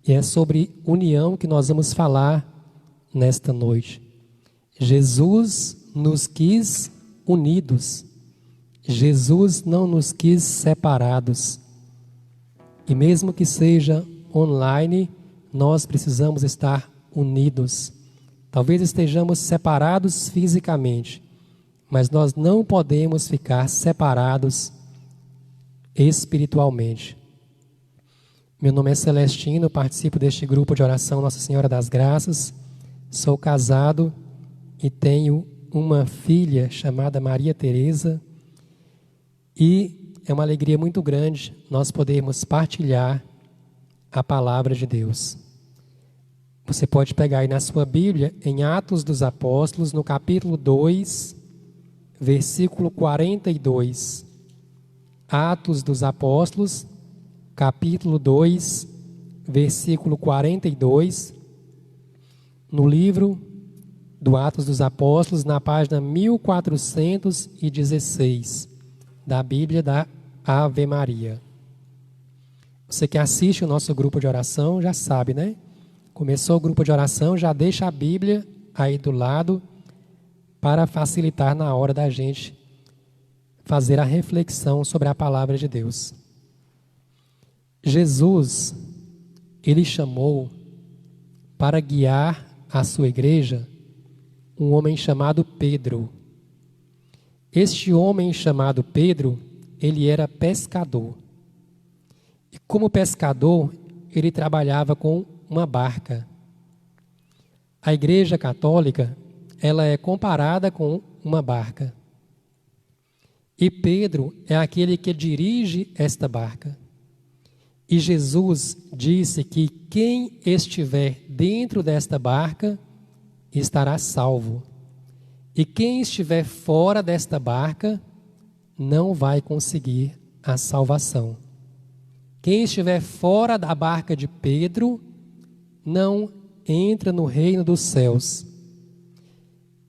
E é sobre união que nós vamos falar nesta noite. Jesus nos quis unidos. Jesus não nos quis separados. E mesmo que seja online, nós precisamos estar unidos. Talvez estejamos separados fisicamente, mas nós não podemos ficar separados espiritualmente. Meu nome é Celestino, participo deste grupo de oração Nossa Senhora das Graças. Sou casado e tenho uma filha chamada Maria Teresa. E é uma alegria muito grande nós podermos partilhar a palavra de Deus. Você pode pegar aí na sua Bíblia, em Atos dos Apóstolos, no capítulo 2, versículo 42. Atos dos Apóstolos, capítulo 2, versículo 42. No livro do Atos dos Apóstolos, na página 1416, da Bíblia da Ave Maria. Você que assiste o nosso grupo de oração já sabe, né? Começou o grupo de oração, já deixa a Bíblia aí do lado para facilitar na hora da gente fazer a reflexão sobre a palavra de Deus. Jesus, ele chamou para guiar a sua igreja um homem chamado Pedro. Este homem chamado Pedro, ele era pescador. E como pescador, ele trabalhava com uma barca. A Igreja Católica, ela é comparada com uma barca. E Pedro é aquele que dirige esta barca. E Jesus disse que quem estiver dentro desta barca estará salvo. E quem estiver fora desta barca não vai conseguir a salvação. Quem estiver fora da barca de Pedro não entra no reino dos céus.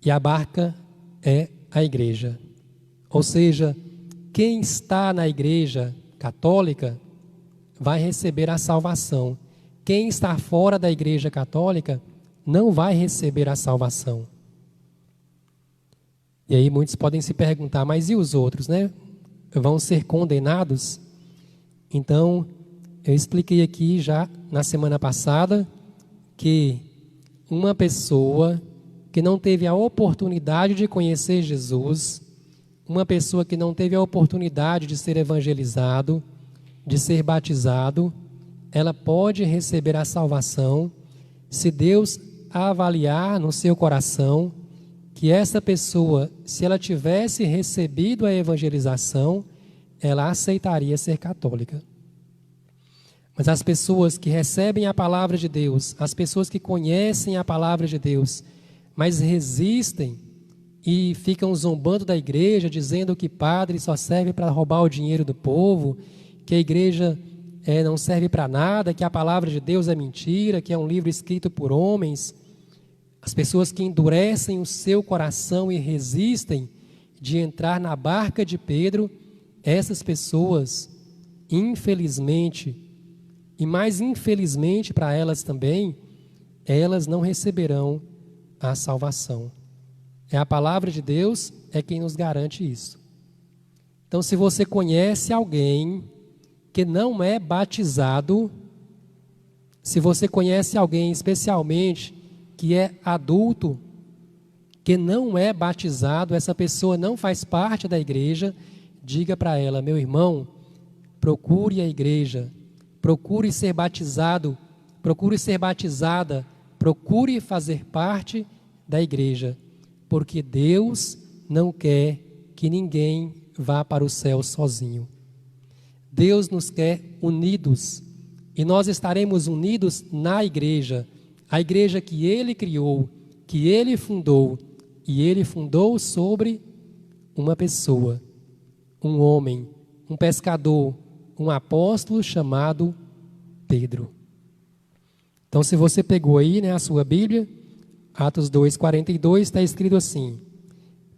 E a barca é a igreja. Ou seja, quem está na igreja católica vai receber a salvação. Quem está fora da igreja católica não vai receber a salvação. E aí muitos podem se perguntar, mas e os outros, né? Vão ser condenados? Então, eu expliquei aqui já na semana passada que uma pessoa que não teve a oportunidade de conhecer Jesus, uma pessoa que não teve a oportunidade de ser evangelizado, de ser batizado, ela pode receber a salvação se Deus avaliar no seu coração que essa pessoa, se ela tivesse recebido a evangelização, ela aceitaria ser católica. Mas as pessoas que recebem a palavra de Deus, as pessoas que conhecem a palavra de Deus, mas resistem e ficam zombando da igreja, dizendo que padre só serve para roubar o dinheiro do povo, que a igreja não serve para nada, que a palavra de Deus é mentira, que é um livro escrito por homens. As pessoas que endurecem o seu coração e resistem de entrar na barca de Pedro, essas pessoas, infelizmente, e mais infelizmente para elas também, elas não receberão a salvação. É a palavra de Deus é quem nos garante isso. Então, se você conhece alguém que não é batizado, se você conhece alguém especialmente que é adulto, que não é batizado, essa pessoa não faz parte da igreja, diga para ela, meu irmão, procure a igreja, procure ser batizado, procure ser batizada, procure fazer parte da igreja, porque Deus não quer que ninguém vá para o céu sozinho. Deus nos quer unidos, e nós estaremos unidos na igreja, a igreja que Ele criou, que Ele fundou, e Ele fundou sobre uma pessoa, um homem, um pescador, um apóstolo chamado Pedro. Então, se você pegou aí, né, a sua Bíblia, Atos 2:42, está escrito assim: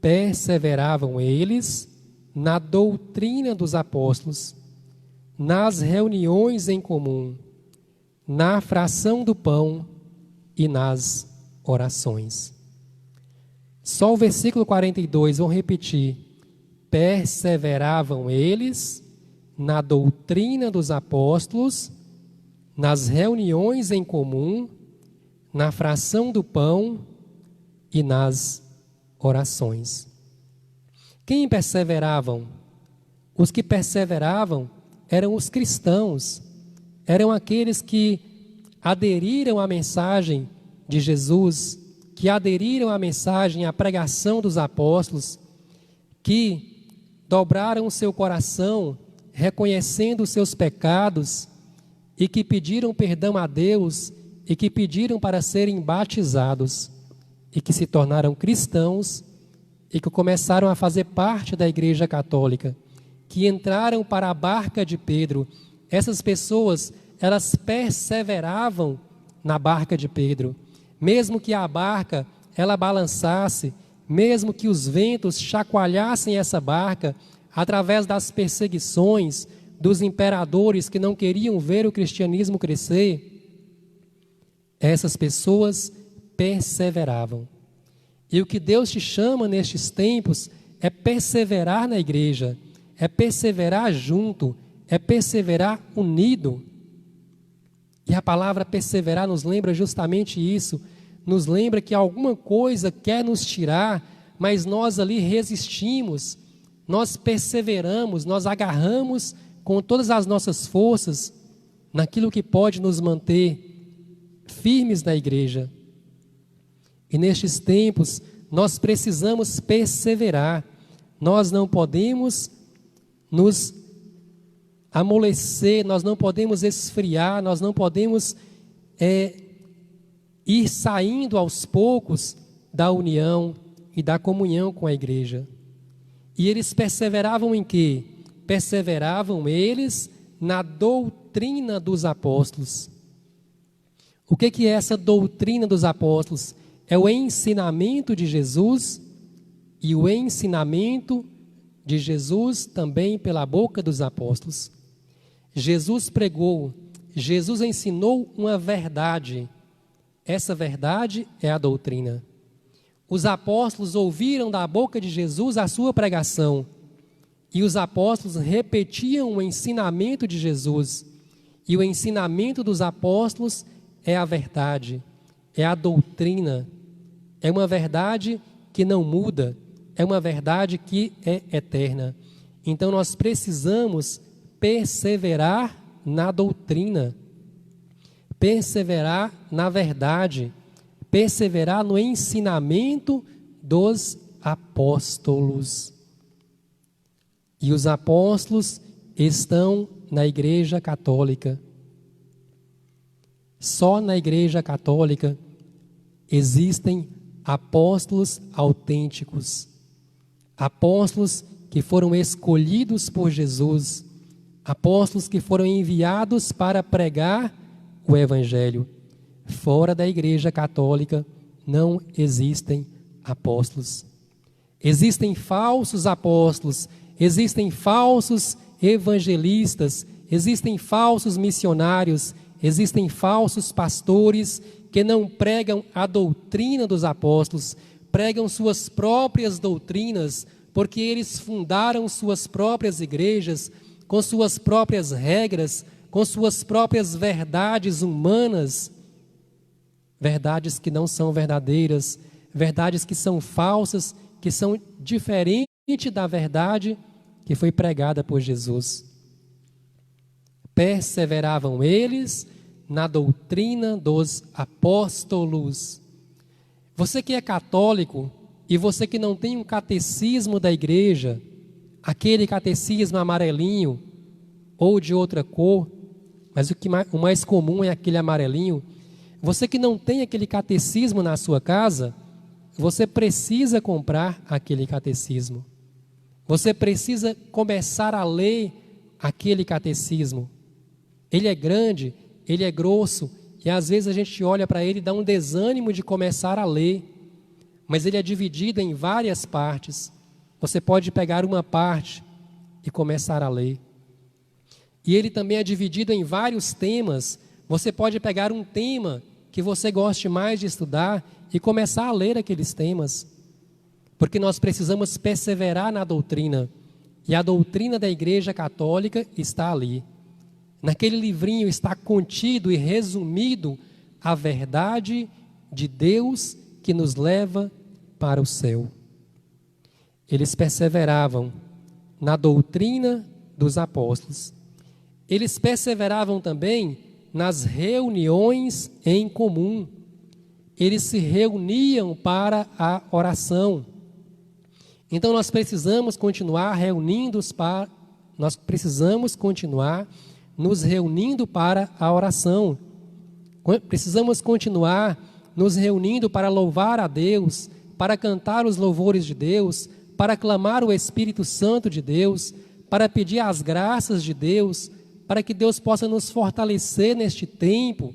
perseveravam eles na doutrina dos apóstolos, nas reuniões em comum, na fração do pão e nas orações. Só o versículo 42, vou repetir. Perseveravam eles na doutrina dos apóstolos, nas reuniões em comum, na fração do pão e nas orações. Quem perseveravam? Os que perseveravam eram os cristãos, eram aqueles que aderiram à mensagem de Jesus, que aderiram à mensagem, à pregação dos apóstolos, que dobraram o seu coração, reconhecendo os seus pecados, e que pediram perdão a Deus, e que pediram para serem batizados, e que se tornaram cristãos, e que começaram a fazer parte da Igreja Católica, que entraram para a barca de Pedro. Essas pessoas, elas perseveravam na barca de Pedro. Mesmo que a barca, ela balançasse, mesmo que os ventos chacoalhassem essa barca, através das perseguições dos imperadores que não queriam ver o cristianismo crescer, essas pessoas perseveravam. E o que Deus te chama nestes tempos é perseverar na igreja, é perseverar junto, é perseverar unido. E a palavra perseverar nos lembra justamente isso, nos lembra que alguma coisa quer nos tirar, mas nós ali resistimos, nós perseveramos, nós agarramos com todas as nossas forças naquilo que pode nos manter firmes na igreja. E nestes tempos, nós precisamos perseverar. Nós não podemos nos amolecer, nós não podemos esfriar, nós não podemos ir saindo aos poucos da união e da comunhão com a igreja. E eles perseveravam em quê? Perseveravam eles na doutrina dos apóstolos. O que é essa doutrina dos apóstolos? É o ensinamento de Jesus, e o ensinamento de Jesus também pela boca dos apóstolos. Jesus pregou, Jesus ensinou uma verdade. Essa verdade é a doutrina. Os apóstolos ouviram da boca de Jesus a sua pregação, e os apóstolos repetiam o ensinamento de Jesus. E o ensinamento dos apóstolos é a verdade, é a doutrina. É uma verdade que não muda, é uma verdade que é eterna. Então nós precisamos perseverar na doutrina, perseverar na verdade, perseverar no ensinamento dos apóstolos. E os apóstolos estão na Igreja Católica. Só na Igreja Católica existem apóstolos autênticos, apóstolos que foram escolhidos por Jesus, apóstolos que foram enviados para pregar o Evangelho. Fora da Igreja Católica não existem apóstolos. Existem falsos apóstolos, existem falsos evangelistas, existem falsos missionários, existem falsos pastores que não pregam a doutrina dos apóstolos, pregam suas próprias doutrinas, porque eles fundaram suas próprias igrejas, com suas próprias regras, com suas próprias verdades humanas, verdades que não são verdadeiras, verdades que são falsas, que são diferentes da verdade que foi pregada por Jesus. Perseveravam eles na doutrina dos apóstolos. Você que é católico e você que não tem um catecismo da igreja, aquele catecismo amarelinho ou de outra cor, mas o mais comum é aquele amarelinho. Você que não tem aquele catecismo na sua casa, você precisa comprar aquele catecismo. Você precisa começar a ler aquele catecismo. Ele é grande, ele é grosso, e às vezes a gente olha para ele e dá um desânimo de começar a ler. Mas ele é dividido em várias partes. Você pode pegar uma parte e começar a ler. E ele também é dividido em vários temas. Você pode pegar um tema que você goste mais de estudar e começar a ler aqueles temas, porque nós precisamos perseverar na doutrina, e a doutrina da Igreja Católica está ali. Naquele livrinho está contido e resumido a verdade de Deus que nos leva para o céu. Eles perseveravam na doutrina dos apóstolos. Eles perseveravam também nas reuniões em comum. Eles se reuniam para a oração. Então nós precisamos continuar nos reunindo para a oração. Precisamos continuar nos reunindo para louvar a Deus, para cantar os louvores de Deus, para clamar o Espírito Santo de Deus, para pedir as graças de Deus, para que Deus possa nos fortalecer neste tempo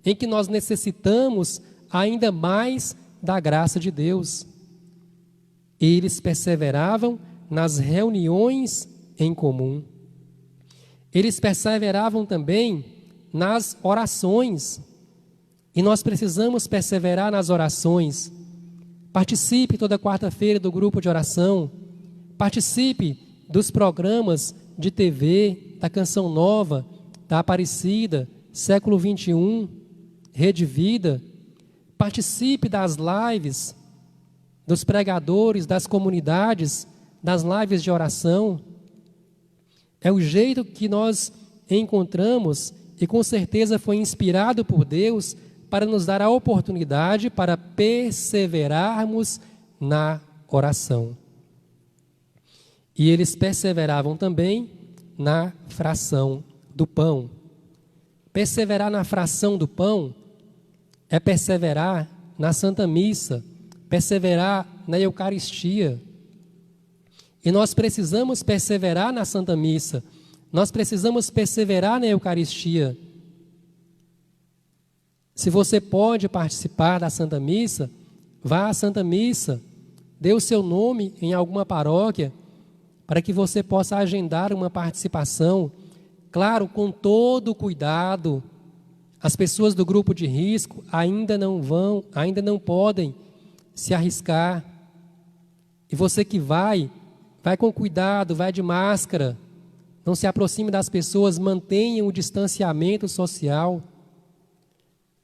em que nós necessitamos ainda mais da graça de Deus. Eles perseveravam nas reuniões em comum. Eles perseveravam também nas orações. E nós precisamos perseverar nas orações. Participe toda quarta-feira do grupo de oração. Participe dos programas de TV, da Canção Nova, da Aparecida, Século 21, Rede Vida. Participe das lives, dos pregadores, das comunidades, das lives de oração. É o jeito que nós encontramos e com certeza foi inspirado por Deus para nos dar a oportunidade para perseverarmos na oração. E eles perseveravam também na fração do pão. Perseverar na fração do pão é perseverar na Santa Missa, perseverar na Eucaristia. E nós precisamos perseverar na Santa Missa, nós precisamos perseverar na Eucaristia. Se você pode participar da Santa Missa, vá à Santa Missa, dê o seu nome em alguma paróquia, para que você possa agendar uma participação, claro, com todo o cuidado. As pessoas do grupo de risco ainda não podem se arriscar. E você que vai com cuidado, vai de máscara, não se aproxime das pessoas, mantenha o distanciamento social.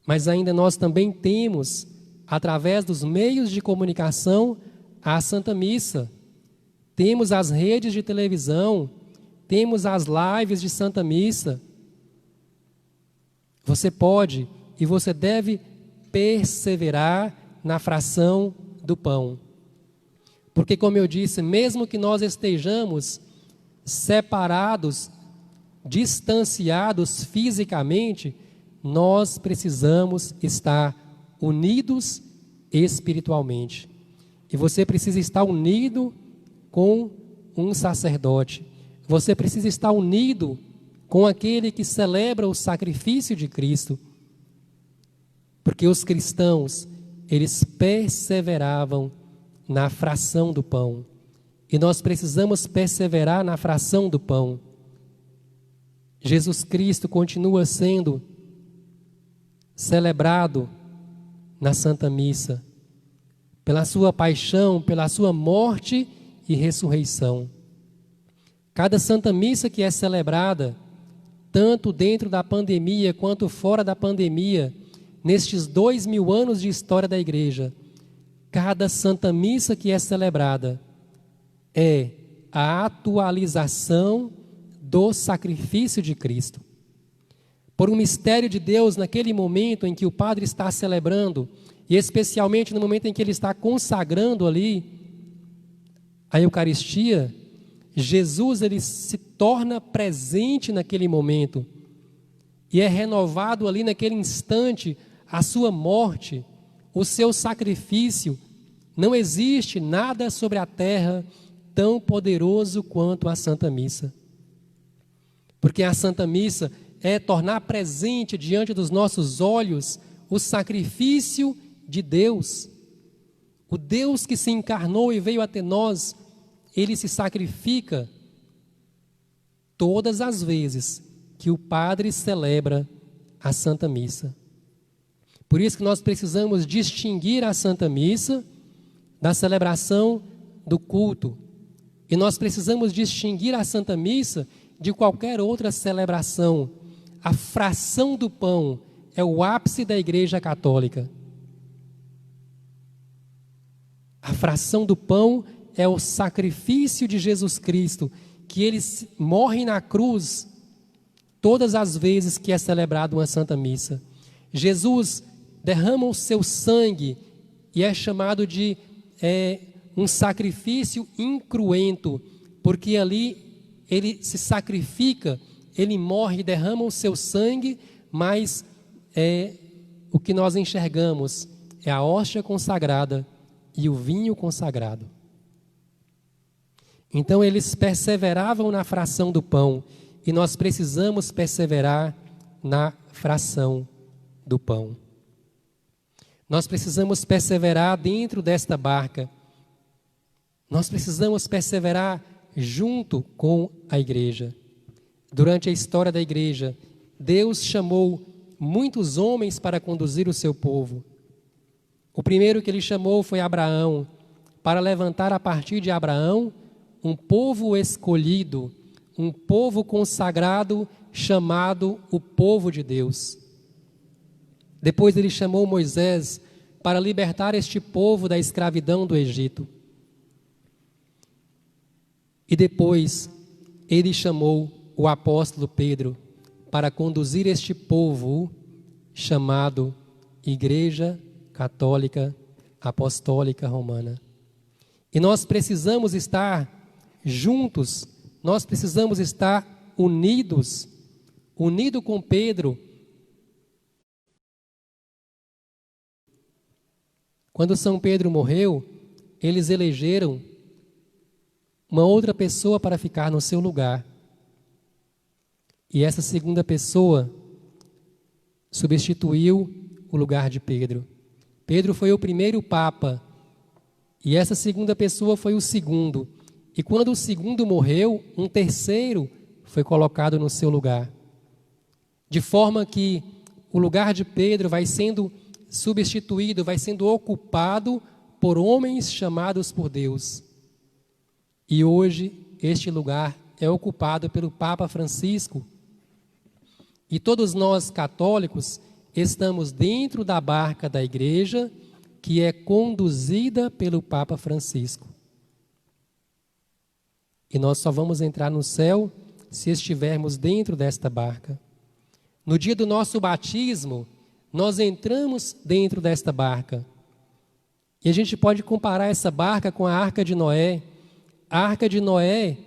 Mas ainda nós também temos, através dos meios de comunicação, a Santa Missa. Temos as redes de televisão, temos as lives de Santa Missa. Você pode e você deve perseverar na fração do pão. Porque, como eu disse, mesmo que nós estejamos separados, distanciados fisicamente, nós precisamos estar unidos espiritualmente. E você precisa estar unido com um sacerdote. Você precisa estar unido com aquele que celebra o sacrifício de Cristo. Porque os cristãos, eles perseveravam na fração do pão. E nós precisamos perseverar na fração do pão. Jesus Cristo continua sendo celebrado na Santa Missa, pela sua paixão, pela sua morte e ressurreição. Cada Santa Missa que é celebrada, tanto dentro da pandemia quanto fora da pandemia, nestes 2000 anos de história da Igreja, cada Santa Missa que é celebrada é a atualização do sacrifício de Cristo. Por um mistério de Deus, naquele momento em que o padre está celebrando, e especialmente no momento em que ele está consagrando ali a Eucaristia, Jesus ele se torna presente naquele momento e é renovado ali naquele instante a sua morte, o seu sacrifício. Não existe nada sobre a terra tão poderoso quanto a Santa Missa. Porque a Santa Missa é tornar presente diante dos nossos olhos o sacrifício de Deus. O Deus que se encarnou e veio até nós, ele se sacrifica todas as vezes que o padre celebra a Santa Missa. Por isso que nós precisamos distinguir a Santa Missa da celebração do culto. E nós precisamos distinguir a Santa Missa de qualquer outra celebração. A fração do pão é o ápice da Igreja Católica. A fração do pão é o sacrifício de Jesus Cristo, que ele morre na cruz todas as vezes que é celebrada uma Santa Missa. Jesus derrama o seu sangue e é chamado de um sacrifício incruento, porque ali ele se sacrifica, ele morre, derrama o seu sangue, mas o que nós enxergamos é a hóstia consagrada e o vinho consagrado. Então eles perseveravam na fração do pão, e nós precisamos perseverar na fração do pão. Nós precisamos perseverar dentro desta barca. Nós precisamos perseverar junto com a igreja. Durante a história da igreja, Deus chamou muitos homens para conduzir o seu povo. O primeiro que ele chamou foi Abraão, para levantar a partir de Abraão um povo escolhido, um povo consagrado, chamado o povo de Deus. Depois ele chamou Moisés para libertar este povo da escravidão do Egito. E depois ele chamou o apóstolo Pedro para conduzir este povo chamado Igreja Católica Apostólica Romana. E nós precisamos estar juntos, nós precisamos estar unidos com Pedro. Quando São Pedro morreu, eles elegeram uma outra pessoa para ficar no seu lugar. E essa segunda pessoa substituiu o lugar de Pedro. Pedro foi o primeiro papa, e essa segunda pessoa foi o segundo. E quando o segundo morreu, um terceiro foi colocado no seu lugar. De forma que o lugar de Pedro vai sendo substituído, vai sendo ocupado por homens chamados por Deus. E hoje este lugar é ocupado pelo Papa Francisco. E todos nós católicos estamos dentro da barca da igreja, que é conduzida pelo Papa Francisco. E nós só vamos entrar no céu se estivermos dentro desta barca. No dia do nosso batismo, nós entramos dentro desta barca. E a gente pode comparar essa barca com a Arca de Noé. A Arca de Noé,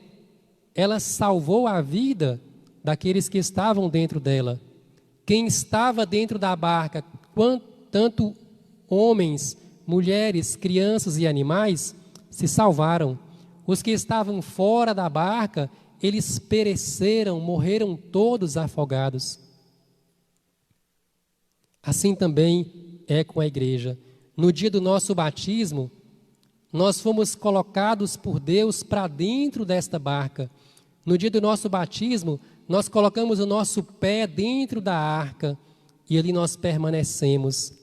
ela salvou a vida daqueles que estavam dentro dela. Quem estava dentro da barca, tanto homens, mulheres, crianças e animais, se salvaram. Os que estavam fora da barca, eles pereceram, morreram todos afogados. Assim também é com a igreja. No dia do nosso batismo, nós fomos colocados por Deus para dentro desta barca. No dia do nosso batismo, nós colocamos o nosso pé dentro da arca e ali nós permanecemos.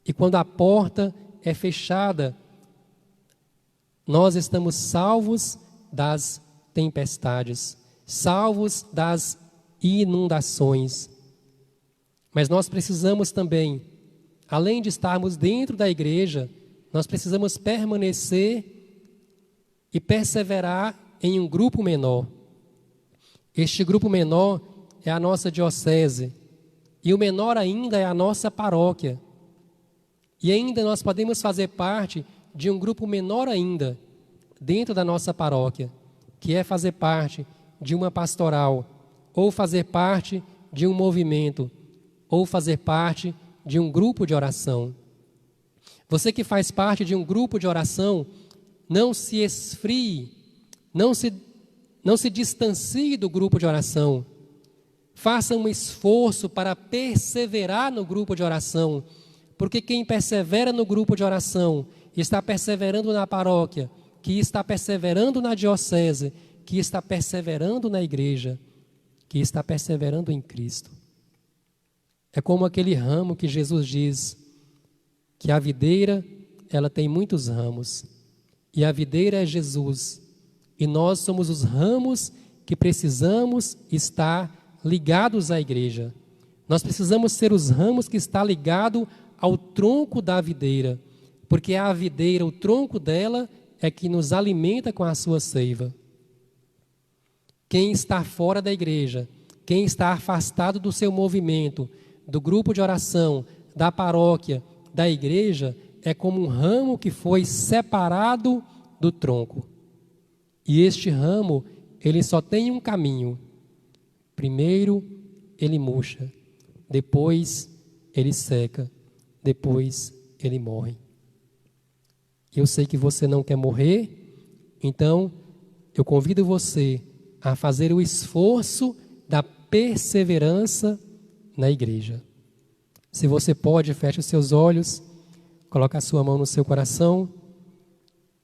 E quando a porta é fechada, nós estamos salvos das tempestades, salvos das inundações. Mas nós precisamos também, além de estarmos dentro da igreja, nós precisamos permanecer e perseverar em um grupo menor. Este grupo menor é a nossa diocese, e o menor ainda é a nossa paróquia. E ainda nós podemos fazer parte de um grupo menor ainda, dentro da nossa paróquia, que é fazer parte de uma pastoral, ou fazer parte de um movimento, ou fazer parte de um grupo de oração. Você que faz parte de um grupo de oração, não se esfrie, não se distancie do grupo de oração. Faça um esforço para perseverar no grupo de oração, porque quem persevera no grupo de oração, está perseverando na paróquia, que está perseverando na diocese, que está perseverando na igreja. que está perseverando em Cristo. É como aquele ramo que Jesus diz que a videira, ela tem muitos ramos, e a videira é Jesus, e nós somos os ramos que precisamos estar ligados à igreja. Nós precisamos ser os ramos que está ligado ao tronco da videira, porque a videira, o tronco dela, é que nos alimenta com a sua seiva. Quem está fora da igreja, quem está afastado do seu movimento, do grupo de oração, da paróquia, da igreja, é como um ramo que foi separado do tronco. E este ramo, ele só tem um caminho. Primeiro, ele murcha. Depois, ele seca. Depois, ele morre. Eu sei que você não quer morrer, então eu convido você a fazer o esforço da perseverança na igreja. Se você pode, feche os seus olhos, coloque a sua mão no seu coração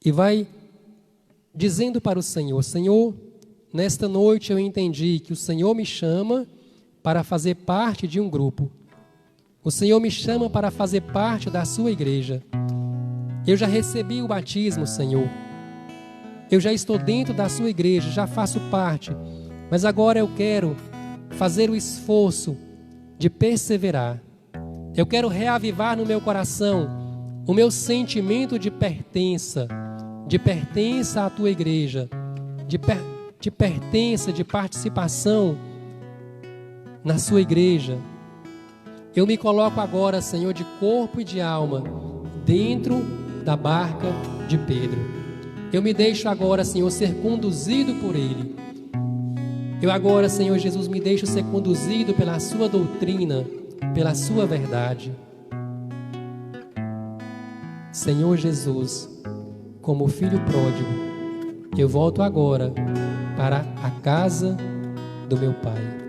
e vai dizendo para o Senhor: Senhor, nesta noite eu entendi que o Senhor me chama para fazer parte de um grupo. O Senhor me chama para fazer parte da sua igreja. Eu já recebi o batismo, Senhor. Eu já estou dentro da sua igreja, já faço parte. Mas agora eu quero fazer o esforço de perseverar. Eu quero reavivar no meu coração o meu sentimento de pertença à tua igreja, de pertença, de participação na sua igreja. Eu me coloco agora, Senhor, de corpo e de alma, dentro da barca de Pedro. Eu me deixo agora, Senhor, ser conduzido por Ele. Eu agora, Senhor Jesus, me deixo ser conduzido pela sua doutrina, pela sua verdade. Senhor Jesus, como filho pródigo, eu volto agora para a casa do meu Pai.